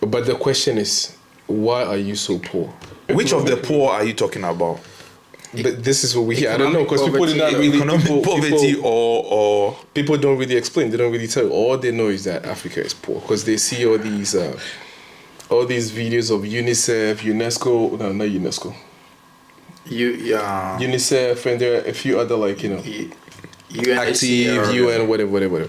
But the question is, why are you so poor? Which of the poor are you talking about? But this is what we hear. I don't know, because people did not really Economic poverty or people don't really explain. They don't really tell. All they know is that Africa is poor because they see all these videos of UNICEF, UNESCO. No, not UNESCO. UNICEF, and there are a few other active UN, whatever.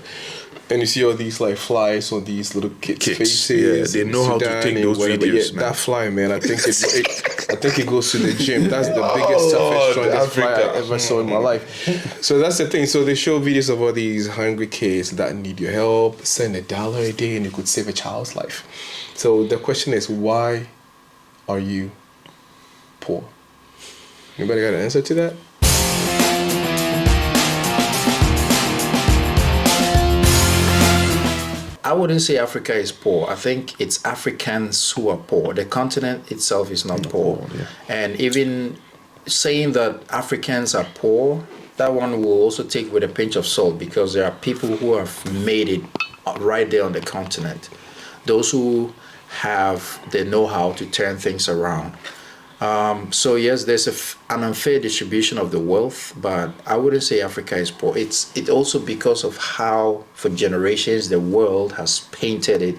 And you see all these like flies on these little kids' faces. Yeah, they know how to take those videos, man. That fly, man, I think it goes to the gym. That's the biggest, toughest, strongest fly I ever saw in my life. So that's the thing. So they show videos of all these hungry kids that need your help. Send $1 a day and you could save a child's life. So the question is, why are you poor? Anybody got an answer to that? I wouldn't say Africa is poor. I think it's Africans who are poor. The continent itself is not poor. Yeah. And even saying that Africans are poor, that one will also take with a pinch of salt, because there are people who have made it right there on the continent. Those who have the know-how to turn things around. So yes, there's an unfair distribution of the wealth, but I wouldn't say Africa is poor. It's also because of how, for generations, the world has painted it.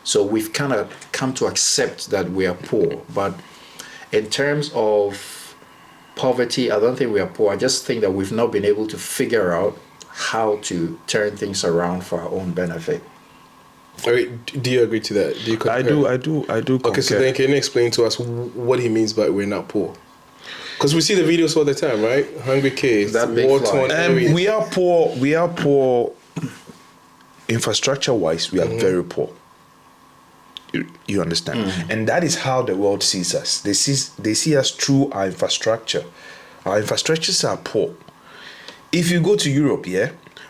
So we've kind of come to accept that we are poor. But in terms of poverty, I don't think we are poor. I just think that we've not been able to figure out how to turn things around for our own benefit. Do you agree to that? Do you I do. Okay, so then can you explain to us what he means by we're not poor? Because we see the videos all the time, right? Hungry kids, war-torn areas. We are poor. We are poor. Infrastructure-wise, we are very poor. You understand? And that is how the world sees us. They see us through our infrastructure. Our infrastructures are poor. If you go to Europe,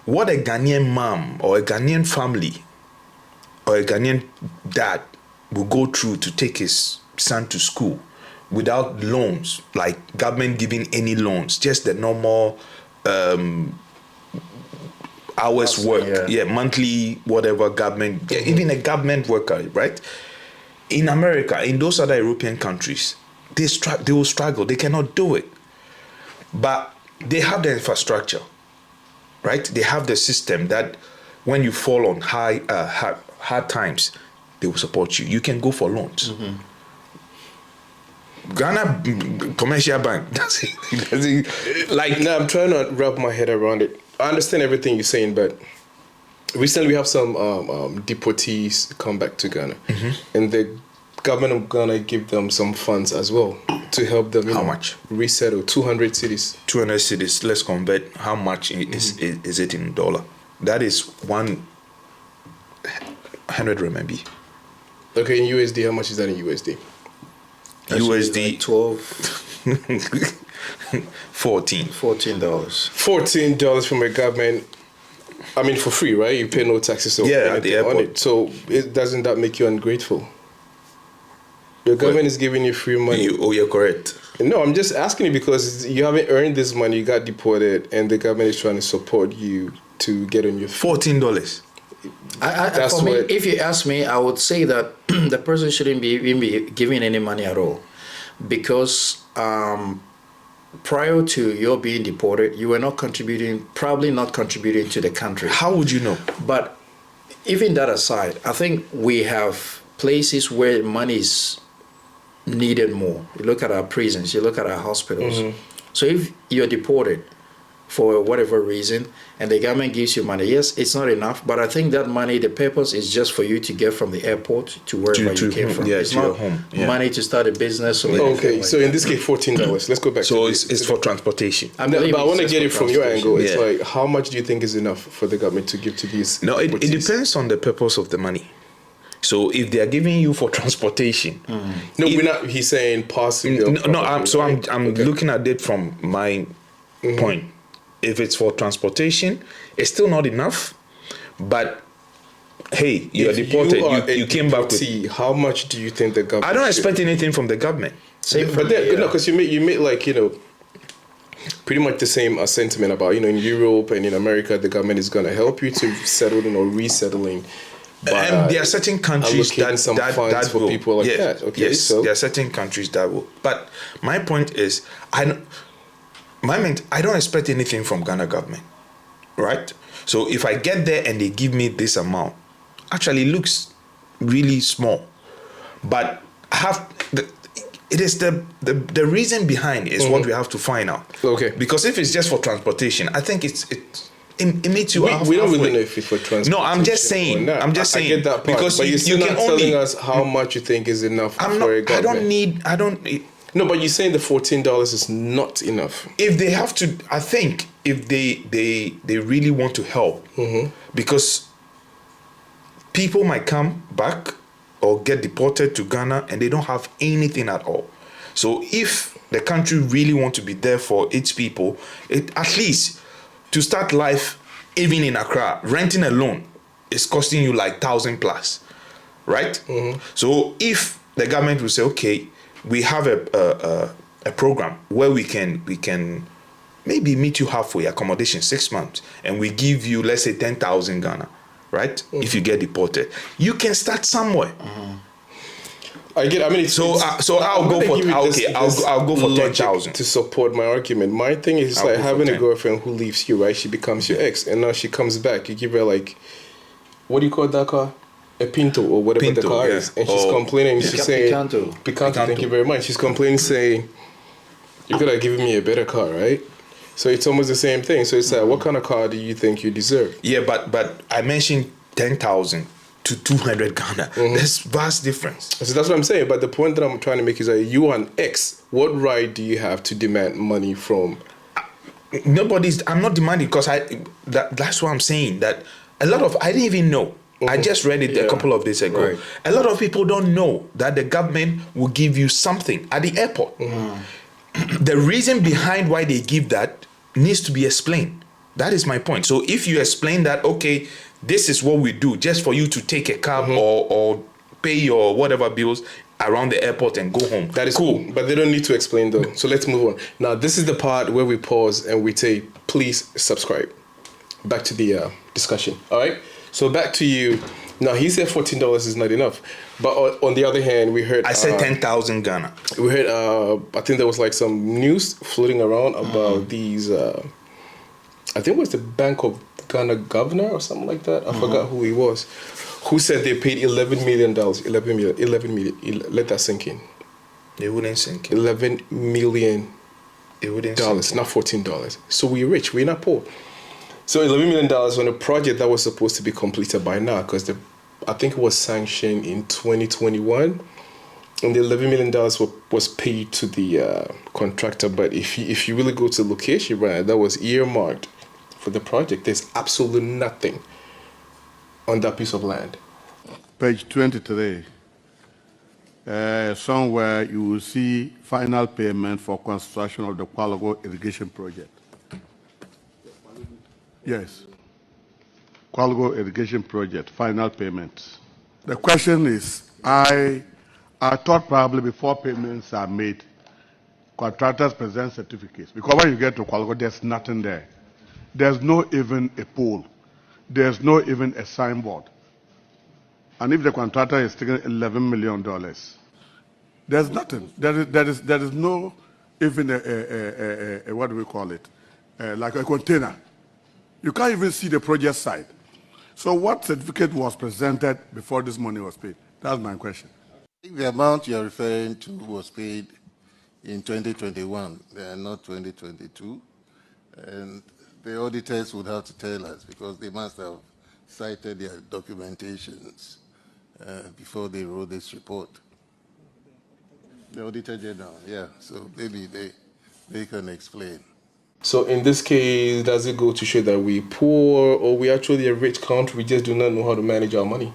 what a Ghanaian mom or a Ghanaian family or a Ghanaian dad will go through to take his son to school without loans, like government giving any loans, just the normal hours work, monthly, whatever government, even a government worker, right? In America, in those other European countries, they will struggle. They cannot do it. But they have the infrastructure, right? They have the system that when you fall on hard times, they will support you. You can go for loans. Ghana Commercial Bank, that's it. I'm trying to wrap my head around it. I understand everything you're saying, but recently we have some deportees come back to Ghana, and the government of Ghana give them some funds as well to help them. How much? Resettle 200 cities. 200 cities. Let's convert. How much is it in dollar? That is 100 RMB. Okay, in USD, how much is that in USD? USD like 12. 14. $14 from a government. I mean, for free, right? You pay no taxes or anything on it. So doesn't that make you ungrateful? The government is giving you free money. You're correct. No, I'm just asking you because you haven't earned this money. You got deported, and the government is trying to support you to get on your feet. $14. For me, if you ask me, I would say that the person shouldn't even be giving any money at all, because prior to your being deported, you were probably not contributing to the country. How would you know? But even that aside, I think we have places where money is needed more. You look at our prisons, you look at our hospitals. So if you're deported for whatever reason, and the government gives you money, yes, it's not enough, but I think that money, the purpose is just for you to get from the airport to wherever you came from. Yeah, it's to not your home. Yeah. money to start a business or okay, so in this case, $14. Let's go back. So it's for transportation. But I want to get it from your angle. It's like, how much do you think is enough for the government to give to these? No, it depends on the purpose of the money. So if they are giving you for transportation, we're not. He's saying possibly. I'm looking at it from my point. If it's for transportation, it's still not enough. But hey, you are deported. You came back with. How much do you think the government? I don't expect anything from the government. Because you made like pretty much the same sentiment about in Europe and in America, the government is going to help you to settle in or resettling And there are certain countries allocating some funds for will, people like that. Okay, yes, so there are certain countries that will. But my point is, I don't expect anything from Ghana government, right? So if I get there and they give me this amount, actually it looks really small, but it is the reason behind is what we have to find out. Okay. Because if it's just for transportation, I think it meets you. We don't really know if it's for transportation. No, I'm just saying. I get that part, because but you're still you not can only telling us how much you think is enough for a government. I don't need. No, but you're saying the $14 is not enough. If they have to, I think if they really want to help, because people might come back or get deported to Ghana and they don't have anything at all. So if the country really want to be there for its people, at least to start life, even in Accra, renting alone is costing you like 1,000 plus, right? So if the government will say, okay, we have a program where we can maybe meet you halfway, accommodation 6 months, and we give you, let's say, 10,000 Ghana, right? If you get deported, you can start somewhere. I'll go for 10,000 to support my argument. My thing is like having a girlfriend who leaves you, right? She becomes your ex, and now she comes back. You give her like, what do you call that car? A Pinto or whatever the car is, and she's complaining. She's saying, Picanto. Thank you very much. She's complaining, saying, you could have given me a better car, right? So it's almost the same thing. So it's like, what kind of car do you think you deserve? Yeah, but I mentioned 10,000 to 200 Ghana. There's vast difference. So that's what I'm saying. But the point that I'm trying to make is that you are an ex. What right do you have to demand money from? I'm not demanding, because that's what I'm saying. That a lot of, I didn't even know. I just read it a couple of days ago. Right. A lot of people don't know that the government will give you something at the airport. The reason behind why they give that needs to be explained. That is my point. So if you explain that, okay, this is what we do, just for you to take a cab or pay your whatever bills around the airport and go home. That is cool. But they don't need to explain though. So let's move on. Now, this is the part where we pause and we say, please subscribe. Back to the discussion. All right. So back to you. Now, he said $14 is not enough. But on the other hand, we heard... I said 10,000 Ghana. We heard, I think there was like some news floating around about these... I think it was the Bank of Ghana governor or something like that. I forgot who he was. Who said they paid $11 million. 11 million. Let that sink in. It wouldn't sink in. $11 million. It wouldn't sink in. Not $14. So we're rich. We're not poor. So $11 million on a project that was supposed to be completed by now, because I think it was sanctioned in 2021, and the $11 million was paid to the contractor. But if you really go to the location, right, that was earmarked for the project, there's absolutely nothing on that piece of land. Page 23. Somewhere you will see final payment for construction of the Kwalago irrigation project. Yes. Kwalago irrigation project, final payment. The question is, I thought probably before payments are made, contractors present certificates. Because when you get to Kwalago, there's nothing there. There's no even a pole. There's no even a signboard. And if the contractor is taking $11 million, there's nothing. There is no even a what do we call it? Like a container. You can't even see the project site. So what certificate was presented before this money was paid? That's my question. I think the amount you're referring to was paid in 2021, not 2022. And the auditors would have to tell us, because they must have cited their documentations before they wrote this report. The Auditor General, yeah. So maybe they can explain. So in this case, does it go to show that we're poor or we actually a rich country? We just do not know how to manage our money.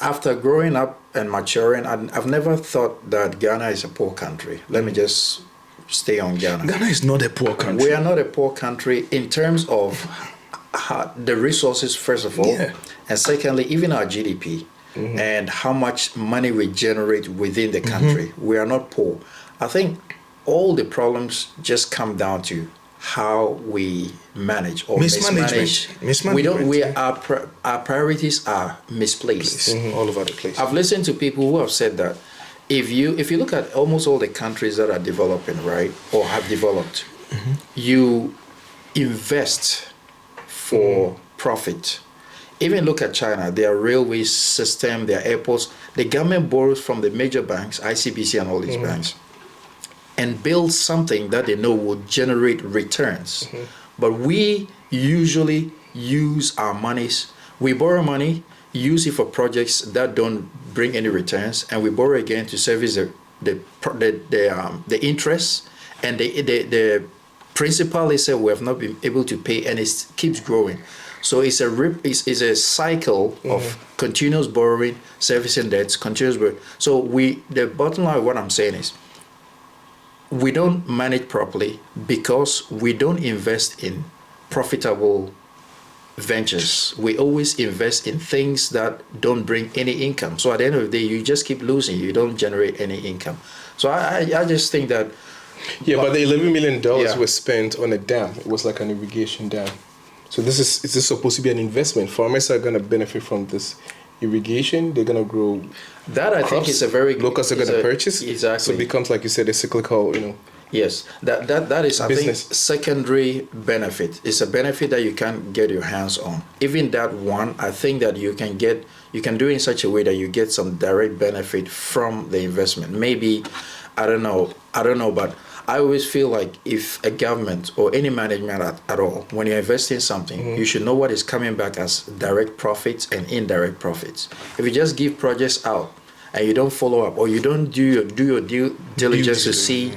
After growing up and maturing, I've never thought that Ghana is a poor country. Let me just stay on Ghana. Ghana is not a poor country. We are not a poor country in terms of the resources, first of all, and secondly, even our GDP and how much money we generate within the country. We are not poor. I think all the problems just come down to how we manage or Mismanagement. mismanage. Our priorities are misplaced. All over the place. I've listened to people who have said that if you look at almost all the countries that are developing, right, or have developed, you invest for profit. Even look at China, their railway system, their airports, the government borrows from the major banks, ICBC and all these banks, and builds something that they know will generate returns. But we usually use our monies, we borrow money, use it for projects that don't bring any returns, and we borrow again to service the interest and the principal. They say we have not been able to pay, and it keeps growing. So it's a cycle of continuous borrowing, servicing debts, continuous borrowing. So the bottom line of what I'm saying is, we don't manage properly because we don't invest in profitable ventures. We always invest in things that don't bring any income. So at the end of the day, you just keep losing. You don't generate any income. So I just think that... Yeah, but the $11 million was spent on a dam. It was like an irrigation dam. So is this supposed to be an investment? Farmers are going to benefit from this irrigation. They're going to grow. That I think is a very locals are going to purchase. Exactly. So it becomes, like you said, a cyclical. Yes, that is I think secondary benefit. It's a benefit that you can't get your hands on. Even that one, I think that you can do it in such a way that you get some direct benefit from the investment. Maybe, I don't know, but I always feel like if a government or any management at all, when you're investing in something, you should know what is coming back as direct profits and indirect profits. If you just give projects out and you don't follow up, or you don't do your due diligence to see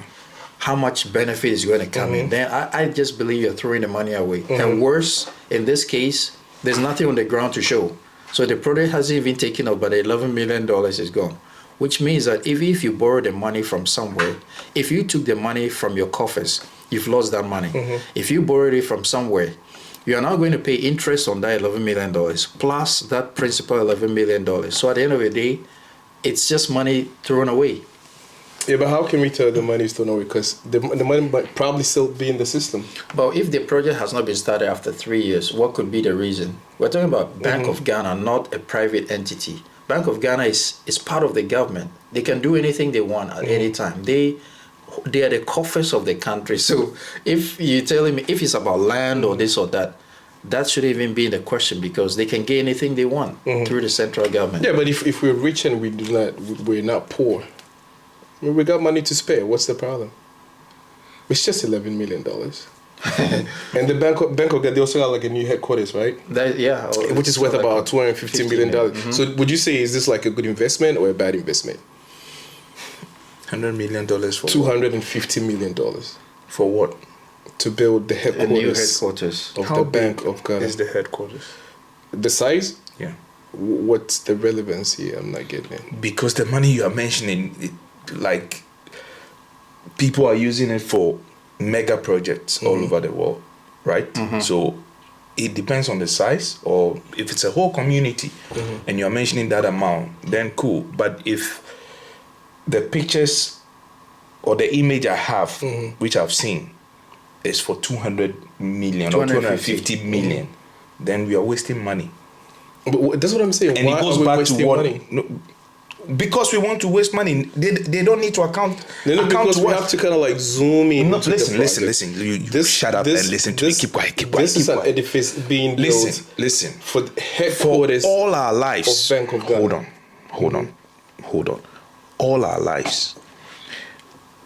how much benefit is going to come in, then I just believe you're throwing the money away. And worse, in this case, there's nothing on the ground to show. So the project hasn't even taken off, but the $11 million is gone. Which means that even if you borrow the money from somewhere, if you took the money from your coffers, you've lost that money. If you borrowed it from somewhere, you are now going to pay interest on that $11 million plus that principal $11 million. So at the end of the day, it's just money thrown away. Yeah, but how can we tell the money is thrown away? Because the money might probably still be in the system. But if the project has not been started after 3 years, what could be the reason? We're talking about Bank of Ghana, not a private entity. Bank of Ghana is part of the government. They can do anything they want at any time. They are the coffers of the country. So if you're telling me if it's about land or this or that, that shouldn't even be in the question, because they can get anything they want through the central government. Yeah, but if we're rich and we're not poor, I mean, we got money to spare. What's the problem? It's just $11 million. And the Bank of Ghana, they also got like a new headquarters, right? Which is worth about $250 million. So would you say, is this like a good investment or a bad investment? $100 million for $250 million. For what? To build the headquarters. A new headquarters. Of the Bank of Ghana. Is the headquarters? The size? Yeah. What's the relevance here? I'm not getting it. Because the money you are mentioning, like, people are using it for mega projects all over the world, right? So it depends on the size, or if it's a whole community and you're mentioning that amount, then cool. But if the pictures or the image I have, which I've seen, is for 200 million or 250 million, then we are wasting money. But that's what I'm saying. And why it goes are we back wasting to what? money? No, because we want to waste money. They don't need to account. Because we have to kind of like zoom in. Listen. You shut up and listen to me. Keep quiet. This is an edifice being built. Listen. For the headquarters. For all our lives. Of Bank of Ghana. Hold on. All our lives.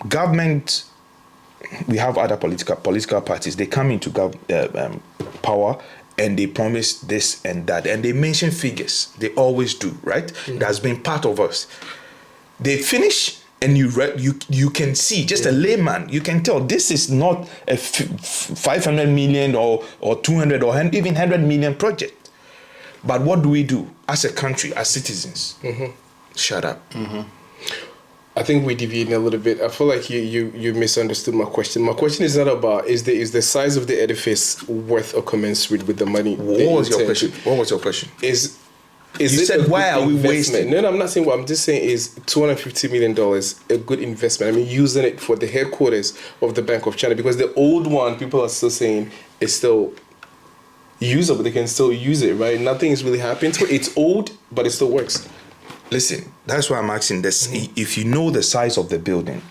Government. We have other political parties. They come into power and they promise this and that, and they mention figures. They always do, right? That's been part of us. They finish, and you can see, just a layman, you can tell this is not a 500 million or 200 or even 100 million project. But what do we do as a country, as citizens? Shut up. I think we deviated a little bit. I feel like you misunderstood my question. My question is not about is the size of the edifice worth or commensurate with the money. What was your question? Is Is You it said, a why good are we investment? wasting? No, I'm not saying what I'm just saying is $250 million a good investment. I mean, using it for the headquarters of the Bank of China, because the old one, people are still saying is still usable. They can still use it, right? Nothing is really happening to it. It's old, but it still works. Listen, that's why I'm asking this. If you know the size of the building,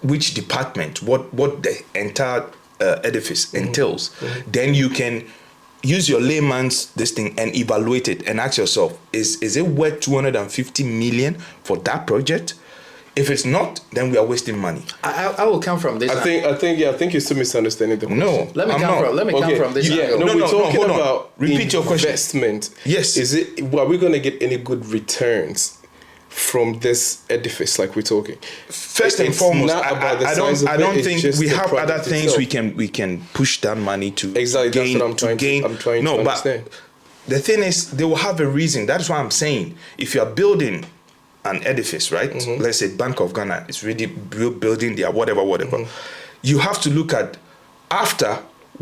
which department, what the entire edifice entails, then you can use your layman's this thing and evaluate it and ask yourself, is it worth 250 million for that project? If it's not, then we are wasting money. I will come from this. I think you're still misunderstanding the question. No, Let me come from this. Yeah, angle. we're talking hold on. about Repeat your question. investment. Yes. Are we going to get any good returns from this edifice, like we're talking? First and It's foremost, not about the I size don't, of I don't it, it's think just we the have other project things itself. we can push that money to Exactly, that's gain. what I'm trying to understand. But the thing is, they will have a reason. That's why I'm saying, if you are building an edifice, right? Let's say Bank of Ghana is really building their whatever. You have to look at after,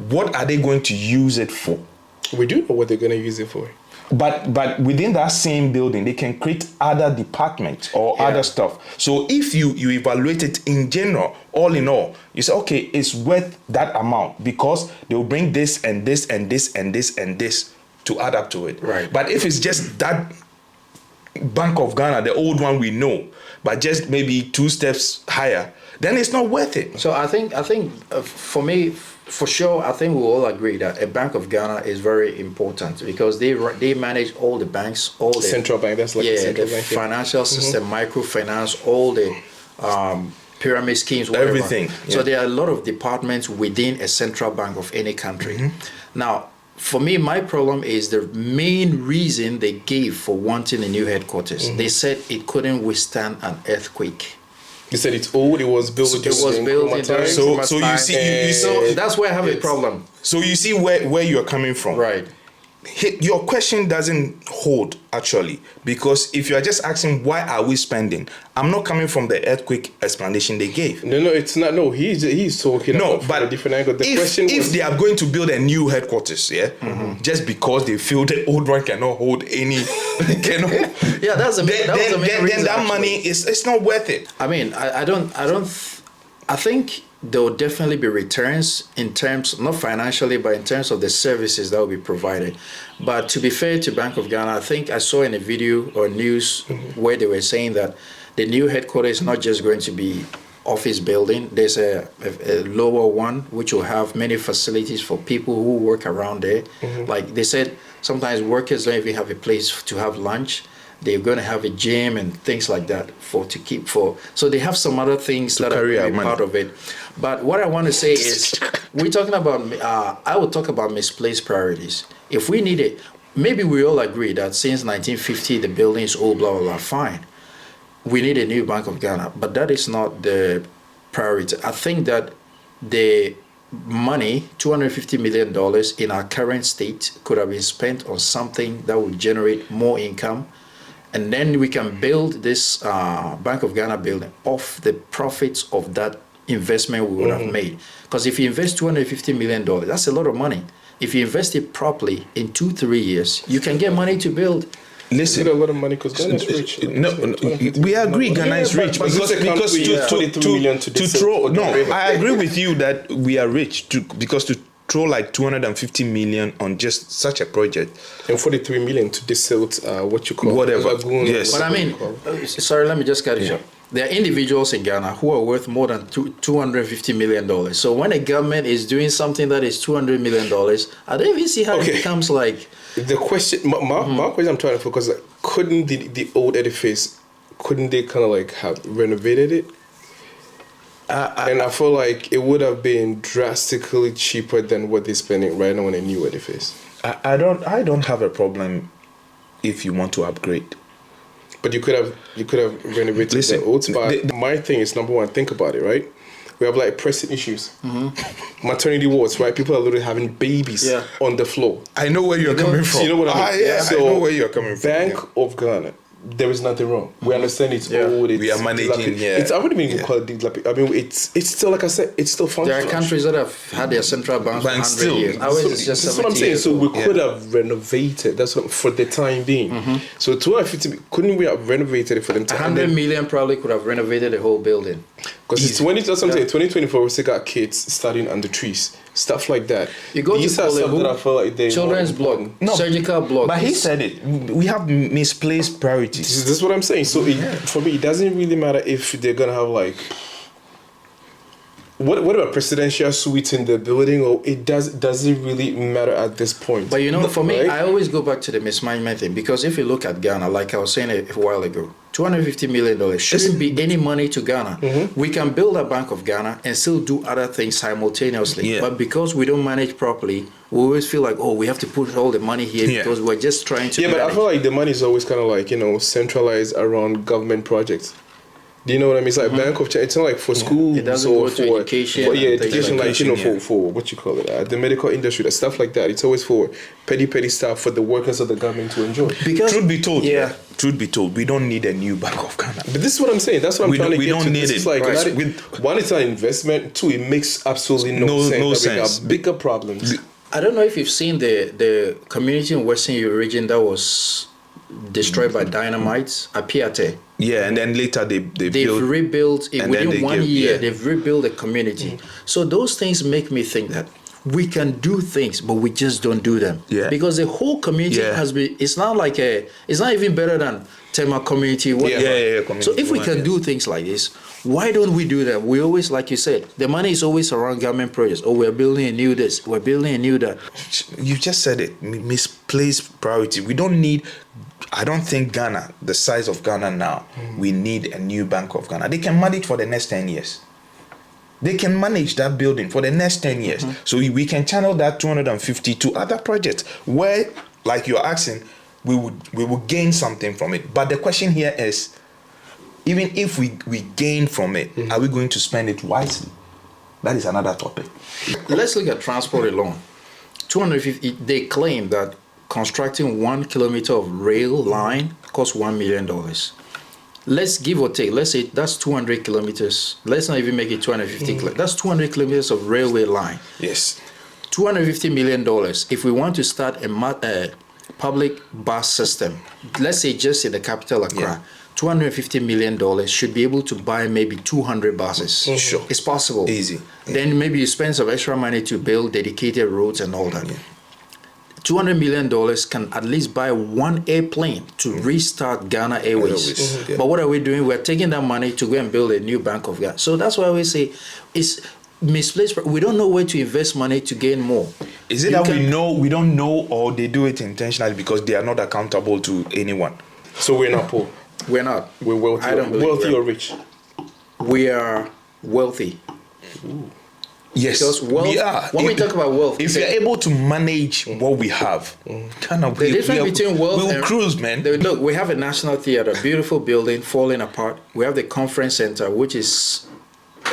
what are they going to use it for? We do know what they're going to use it for. But within that same building, they can create other departments or other stuff. So if you evaluate it in general, all in all, you say, okay, it's worth that amount because they will bring this and this and this and this and this to add up to it. Right. But if it's just that Bank of Ghana, the old one we know, but just maybe 2 steps higher, then it's not worth it. So I think for me, for sure, I think we all agree that a Bank of Ghana is very important because they manage all the banks, all the Central bank, that's like the central bank. financial system, microfinance, all the pyramid schemes, whatever. Everything. So there are a lot of departments within a central bank of any country. Now, for me, my problem is the main reason they gave for wanting a new headquarters. They said it couldn't withstand an earthquake. You said it's old. It was built. It was built in during So Nkrumah's you time. see, So that's where I have a problem. So you see where you're coming from. Right. Your question doesn't hold actually, because if you are just asking why are we spending, I'm not coming from the earthquake explanation they gave. No, it's not. No, he's talking about from a different angle. The question if was, they are going to build a new headquarters, just because they feel the old one cannot hold any, Yeah, that's the main, then reason, that actually. money it's not worth it. I mean, I think there will definitely be returns in terms, not financially, but in terms of the services that will be provided. But to be fair to Bank of Ghana, I think I saw in a video or news where they were saying that the new headquarters is not just going to be office building. There's a lower one which will have many facilities for people who work around there. Like they said, sometimes workers don't even have a place to have lunch. They're going to have a gym and things like that so they have some other things that are really part of it. But what I want to say is, we're talking about, I will talk about misplaced priorities. If we need it, maybe we all agree that since 1950, the building is old, blah, blah, blah, fine. We need a new Bank of Ghana, but that is not the priority. I think that the money, $250 million in our current state, could have been spent on something that would generate more income. And then we can build this Bank of Ghana building off the profits of that investment we would have made. Because if you invest $250 million, that's a lot of money. If you invest it properly in 2-3 years, you can get money to build. Listen, get a lot of money because Ghana is rich. No, we agree Ghana is rich because to throw. No, I agree with you that we are rich because to throw like 250 million on just such a project and 43 million to desilt what you call whatever. Lagoon. Yes, but I mean, sorry, let me just cut it short. There are individuals in Ghana who are worth more than $250 million. So when a government is doing something that is $200 million, I don't even see how it becomes like... The question, my question I'm trying to focus, like, couldn't the old edifice, couldn't they kind of like have renovated it? And I feel like it would have been drastically cheaper than what they're spending right now on a new edifice. I don't have a problem if you want to upgrade. But you could have renovated the old spot. My thing is, number one, think about it, right? We have like pressing issues. Maternity wards, right? People are literally having babies on the floor. I know where you're coming from. You know what I mean? I know where you're coming from. Bank of Ghana, there is nothing wrong. We understand it's old. It's we are managing. It's, I wouldn't even call it dilapidated. I mean, it's still, like I said, it's still functional. There are countries that have had their central banks for 100 still, years. Ours is just that's what I'm 70 saying. years So old. we could have renovated. That's what, for the time being. So 250, couldn't we have renovated it for them? 100 million probably could have renovated the whole building. Because it's 2024, we still got kids studying under trees, stuff like that. You go These to are stuff that I Kolebu, feel like they children's block, surgical block. But he said it. We have misplaced priorities. This is what I'm saying. So for me, it doesn't really matter if they're gonna have like what about presidential suites in the building, or does it really matter at this point? But you know, for me, right? I always go back to the mismanagement thing, because if you look at Ghana, like I was saying a while ago, $250 million shouldn't be any money to Ghana. We can build a Bank of Ghana and still do other things simultaneously. Yeah. But because we don't manage properly, we always feel like, oh, we have to put all the money here because we're just trying to. Yeah, but I manage. feel like the money is always kind of like, centralized around government projects. Do you know what I mean? It's like Bank of China. It's not like for schools It doesn't or go to for education for, and education, like things. for what you call it, the medical industry, that stuff like that. It's always for petty stuff for the workers of the government to enjoy. Because Truth be told, truth be told, we don't need a new Bank of Ghana. But this is what I'm saying. That's what I'm trying to we get don't to. need This it. is like Right. one, it's an investment. Two, it makes absolutely no sense. No We sense. got bigger problems. I don't know if you've seen the community in Western region that was destroyed by dynamite, Apiate. Yeah, and then later they've built, rebuilt it and then within they 1 give- year. yeah. They've rebuilt the community. So those things make me think that we can do things, but we just don't do them. Yeah. Because the whole community Yeah. has been. It's not like it's not even better than Tema community. Whatever. Yeah, So community if we one, can yeah. do things like this, why don't we do them? We always, like you said, the money is always around government projects. Oh, we're building a new this. We're building a new that. You just said it. Misplaced priority. We don't need. I don't think Ghana, the size of Ghana now, we need a new Bank of Ghana. They can manage for the next 10 years. They can manage that building for the next 10 years. So we can channel that 250 to other projects where, like you're asking, we would gain something from it. But the question here is, even if we gain from it, are we going to spend it wisely? That is another topic. Let's look at transport alone. 250. They claim that constructing 1 kilometer of rail line costs $1 million. Let's give or take. Let's say that's 200 kilometers. Let's not even make it 250. That's 200 kilometers of railway line. Yes. $250 million. If we want to start a public bus system, let's say just in the capital Accra, Yeah. $250 million should be able to buy maybe 200 buses. Sure. It's possible. Easy. Then maybe you spend some extra money to build dedicated roads and all that. $200 million can at least buy one airplane to restart Ghana Airways. Airways, yeah. But what are we doing? We're taking that money to go and build a new Bank of Ghana. So that's why we say it's misplaced. We don't know where to invest money to gain more. Is it You that can- we don't know, or they do it intentionally because they are not accountable to anyone? So we're not poor. We're not. We're wealthy. I don't believe Wealthy we're- or rich. We are wealthy. Yes, Because wealth, we are. when we talk about wealth, if you're able to manage what we have, kind of the difference between wealth we'll and cruise, man. Look, we have a national theater, beautiful building falling apart. We have the conference center, which is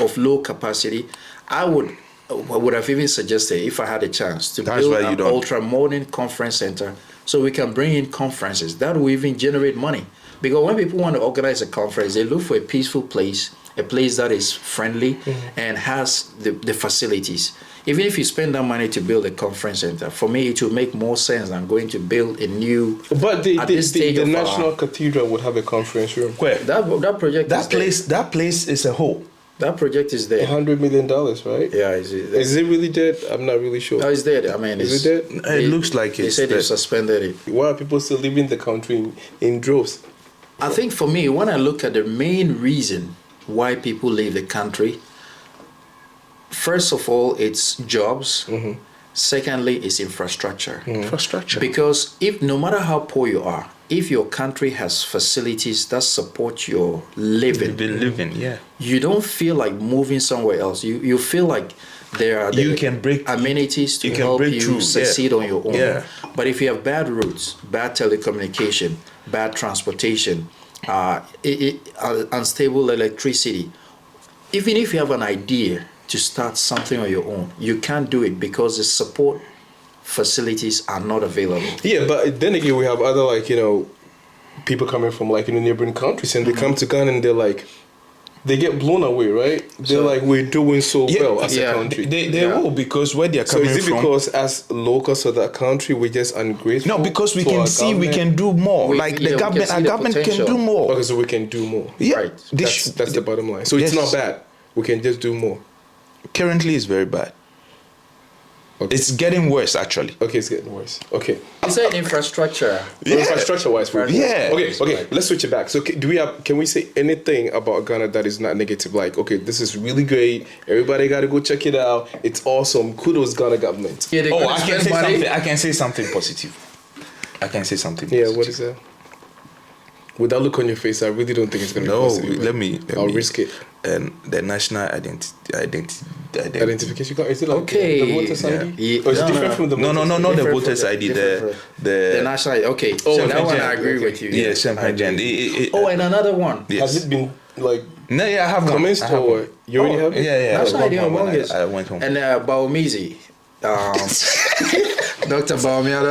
of low capacity. I would have even suggested, if I had a chance, to That's build why you an don't. ultra modern conference center so we can bring in conferences. That will even generate money. Because when people want to organize a conference, they look for a peaceful place, a place that is friendly and has the facilities. Even if you spend that money to build a conference center, for me it will make more sense than going to build a new. But the at this stage of National our- Cathedral would have a conference room. Where? that project. That place is a hole. That project is there. $100 million, right? Yeah, Is it really dead? I'm not really sure. No, it's there. I mean, Is it dead? It looks like They it's said they dead. suspended it. Why are people still leaving the country in droves? I think for me, when I look at the main reason why people leave the country, first of all, it's jobs. Secondly, it's infrastructure. Infrastructure. Because if no matter how poor you are, if your country has facilities that support your living, Been living, yeah. you don't feel like moving somewhere else. You feel like there are You the can break- amenities to you can help break you through, yeah. succeed on your own. Yeah. But if you have bad routes, bad telecommunication, bad transportation, unstable electricity, even if you have an idea to start something on your own, you can't do it because the support facilities are not available. Yeah, but then again, we have other people coming from like neighboring countries, and they come to Ghana and they're like, they get blown away, right? They're like, we're doing so well as a country. They will, because where they're So coming is it from. because as locals of that country we're just ungrateful? No, because we to can our see we government? can do more. We- like yeah, the we government, can our see the government can potential. do more. Okay, so we can do more. Yeah, Right. That's the bottom line. So it's Yes. not bad. We can just do more. Currently, it's very bad. Okay. It's getting worse, actually. Okay, it's getting worse. Okay. Is there infrastructure? So infrastructure-wise, Yeah. Okay. Let's switch it back. So, can we say anything about Ghana that is not negative? Like, okay, this is really great. Everybody got to go check it out. It's awesome. Kudos, Ghana government. Yeah, they're Oh, gonna I can spend say money. something. I can say something positive. I can say something. Yeah. Positive. What is that? With that look on your face, I really don't think it's gonna be No, positive. let me. I'll risk it. And the national Identification card. Is it like Okay. the voter's ID? Yeah. Or is it No, different no. from the No, voter's no, ID? not the Different voters from ID. different The The national ID. Okay. Oh, so that one Champagne I agree Jan, with you. yeah, champagne Jan. Oh, and another one. Yes. Has it been like No, yeah, I have one. commenced I have or one. you already have it? Yeah. National I ID went home among when us. I went home. And Baumizi. Dr. Baumia,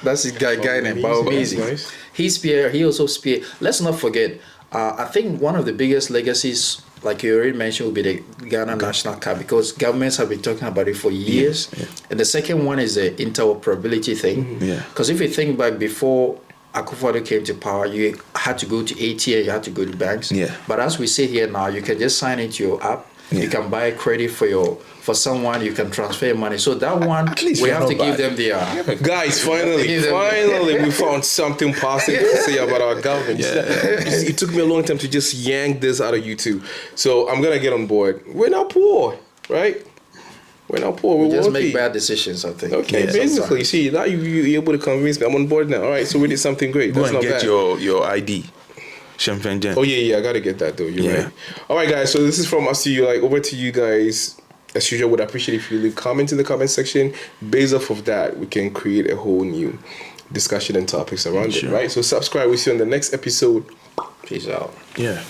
that's his guy named Baumizi. Nice. He also spear. Let's not forget, I think one of the biggest legacies, like you already mentioned, will be the Ghana National Card, because governments have been talking about it for years. Yeah. And the second one is the interoperability thing. Yeah. Because if you think back, before Akufo-Addo came to power, you had to go to ATM, you had to go to banks. Yeah. But as we sit here now, you can just sign into your app. Yeah. You can buy credit for someone. You can transfer money. So that one, At least we you're have to not give bad. them their. Guys, finally, Give them- we found something positive to say about our government. It took me a long time to just yank this out of you two. So I'm gonna get on board. We're not poor, right? We're not poor. We We're just wealthy. make bad decisions, I think. Okay, Yeah, basically, see now you're able to convince me. I'm on board now. All right, so we did something great. Go That's and not get bad. your ID. Champagne Jan. Oh yeah, I gotta get that though. You're Yeah. right. All right, guys. So this is from us to you. Like over to you guys. As usual, would appreciate if you leave comments in the comment section. Based off of that, we can create a whole new discussion and topics around it. Sure. Right. So subscribe. We'll see you on the next episode. Peace out. Yeah.